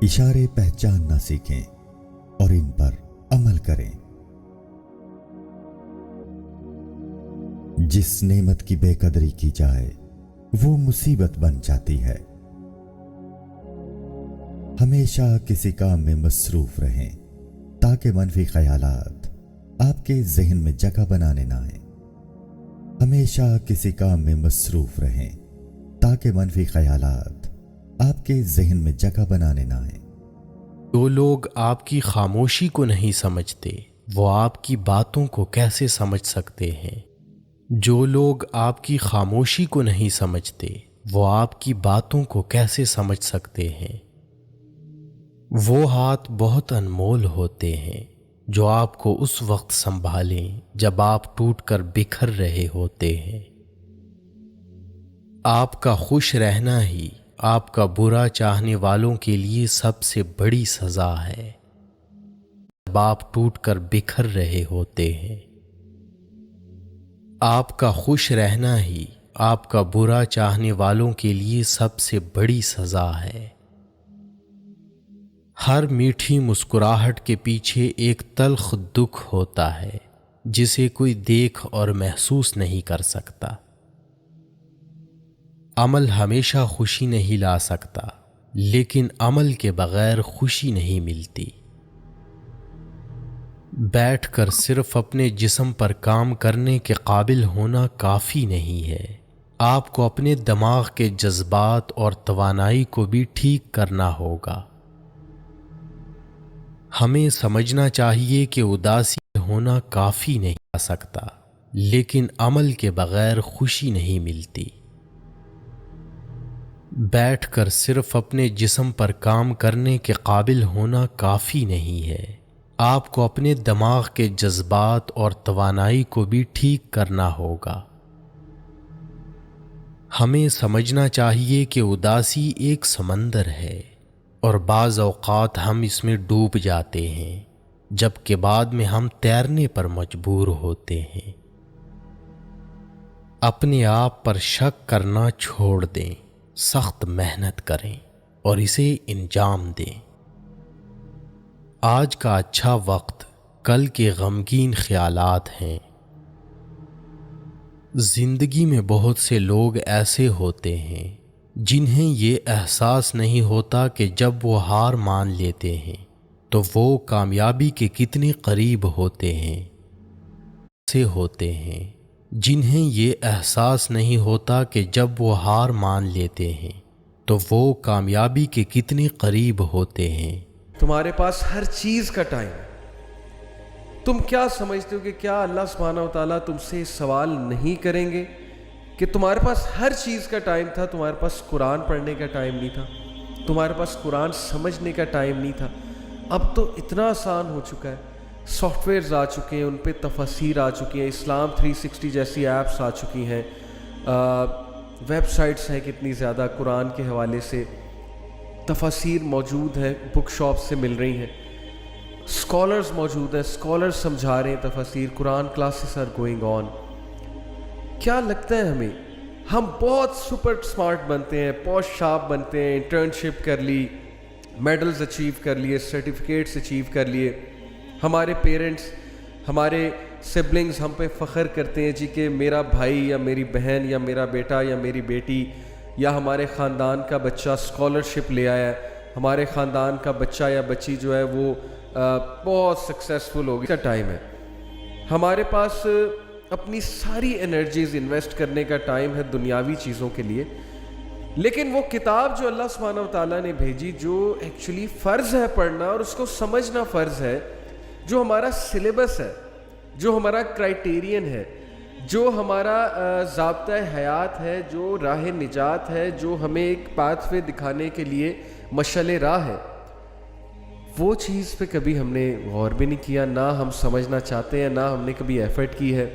اشارے پہچاننا سیکھیں اور ان پر عمل کریں۔ جس نعمت کی بے قدری کی جائے وہ مصیبت بن جاتی ہے۔ ہمیشہ کسی کام میں مصروف رہیں تاکہ منفی خیالات آپ کے ذہن میں جگہ بنانے نہ آئیں۔ ہمیشہ کسی کام میں مصروف رہیں تاکہ منفی خیالات آپ کے ذہن میں جگہ بنانے نہ آئیں۔ جو لوگ آپ کی خاموشی کو نہیں سمجھتے وہ آپ کی باتوں کو کیسے سمجھ سکتے ہیں؟ جو لوگ آپ کی خاموشی کو نہیں سمجھتے وہ آپ کی باتوں کو کیسے سمجھ سکتے ہیں؟ وہ ہاتھ بہت انمول ہوتے ہیں جو آپ کو اس وقت سنبھالیں جب آپ ٹوٹ کر بکھر رہے ہوتے ہیں۔ آپ کا خوش رہنا ہی آپ کا برا چاہنے والوں کے لیے سب سے بڑی سزا ہے جب آپ ٹوٹ کر بکھر رہے ہوتے ہیں۔ آپ کا خوش رہنا ہی آپ کا برا چاہنے والوں کے لیے سب سے بڑی سزا ہے۔ ہر میٹھی مسکراہٹ کے پیچھے ایک تلخ دکھ ہوتا ہے جسے کوئی دیکھ اور محسوس نہیں کر سکتا۔ عمل ہمیشہ خوشی نہیں لا سکتا لیکن عمل کے بغیر خوشی نہیں ملتی۔ بیٹھ کر صرف اپنے جسم پر کام کرنے کے قابل ہونا کافی نہیں ہے، آپ کو اپنے دماغ کے جذبات اور توانائی کو بھی ٹھیک کرنا ہوگا۔ ہمیں سمجھنا چاہیے کہ اداسی ہونا کافی نہیں آ سکتا لیکن عمل کے بغیر خوشی نہیں ملتی۔ بیٹھ کر صرف اپنے جسم پر کام کرنے کے قابل ہونا کافی نہیں ہے، آپ کو اپنے دماغ کے جذبات اور توانائی کو بھی ٹھیک کرنا ہوگا۔ ہمیں سمجھنا چاہیے کہ اداسی ایک سمندر ہے اور بعض اوقات ہم اس میں ڈوب جاتے ہیں جبکہ بعد میں ہم تیرنے پر مجبور ہوتے ہیں۔ اپنے آپ پر شک کرنا چھوڑ دیں، سخت محنت کریں اور اسے انجام دیں۔ آج کا اچھا وقت کل کے غمگین خیالات ہیں۔ زندگی میں بہت سے لوگ ایسے ہوتے ہیں جنہیں یہ احساس نہیں ہوتا کہ جب وہ ہار مان لیتے ہیں تو وہ کامیابی کے کتنے قریب ہوتے ہیں۔ ایسے ہوتے ہیں جنہیں یہ احساس نہیں ہوتا کہ جب وہ ہار مان لیتے ہیں تو وہ کامیابی کے کتنے قریب ہوتے ہیں۔ تمہارے پاس ہر چیز کا ٹائم ہے۔ تم کیا سمجھتے ہو کہ کیا اللہ سبحانہ و تعالیٰ تم سے سوال نہیں کریں گے کہ تمہارے پاس ہر چیز کا ٹائم تھا، تمہارے پاس قرآن پڑھنے کا ٹائم نہیں تھا، تمہارے پاس قرآن سمجھنے کا ٹائم نہیں تھا؟ اب تو اتنا آسان ہو چکا ہے، سافٹ ویئرز آ چکے ہیں، ان پہ تفاسیر آ چکی ہیں، اسلام 360 جیسی ایپس آ چکی ہیں، ویب سائٹس ہیں کتنی زیادہ قرآن کے حوالے سے، تفاسیر موجود ہیں، بک شاپ سے مل رہی ہیں، اسکالرز موجود ہیں، اسکالرز سمجھا رہے ہیں تفاسیر، قرآن کلاسز آر گوئنگ آن۔ کیا لگتا ہے ہمیں ہم بہت سپر سمارٹ بنتے ہیں، پوش شارپ بنتے ہیں، انٹرنشپ کر لی، میڈلز اچیو کر لیے، سرٹیفکیٹس اچیو کر لیے، ہمارے پیرنٹس، ہمارے سبلنگز ہم پہ فخر کرتے ہیں جی کہ میرا بھائی یا میری بہن یا میرا بیٹا یا میری بیٹی یا ہمارے خاندان کا بچہ اسکالرشپ لے آیا ہے، ہمارے خاندان کا بچہ یا بچی جو ہے وہ بہت سکسیسفل ہوگی۔ کا ٹائم ہے، ہمارے پاس اپنی ساری انرجیز انویسٹ کرنے کا ٹائم ہے دنیاوی چیزوں کے لیے، لیکن وہ کتاب جو اللہ سبحانہ و تعالیٰ نے بھیجی، جو ایکچولی فرض ہے پڑھنا اور اس کو سمجھنا فرض ہے، جو ہمارا سلیبس ہے، جو ہمارا کرائٹیرین ہے، جو ہمارا ضابطۂ حیات ہے، جو راہ نجات ہے، جو ہمیں ایک پاتھ وے دکھانے کے لیے مشعل راہ ہے، وہ چیز پہ کبھی ہم نے غور بھی نہیں کیا، نہ ہم سمجھنا چاہتے ہیں، نہ ہم نے کبھی ایفرٹ کی ہے۔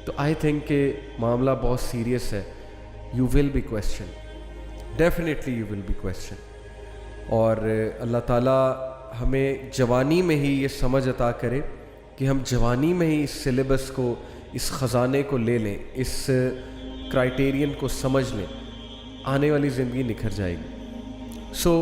تو آئی تھنک کہ معاملہ بہت سیریس ہے۔ You will be question, definitely you will be question, اور اللہ تعالیٰ ہمیں جوانی میں ہی یہ سمجھ عطا کرے کہ ہم جوانی میں ہی اس سلیبس کو، اس خزانے کو لے لیں، اس کرائٹیرین کو سمجھ لیں، آنے والی زندگی نکھر جائے گی۔ سو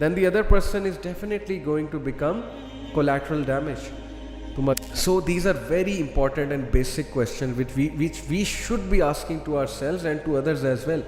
then the other person is definitely going to become collateral damage. So these are very important and basic questions which we should be asking to ourselves and to others as well.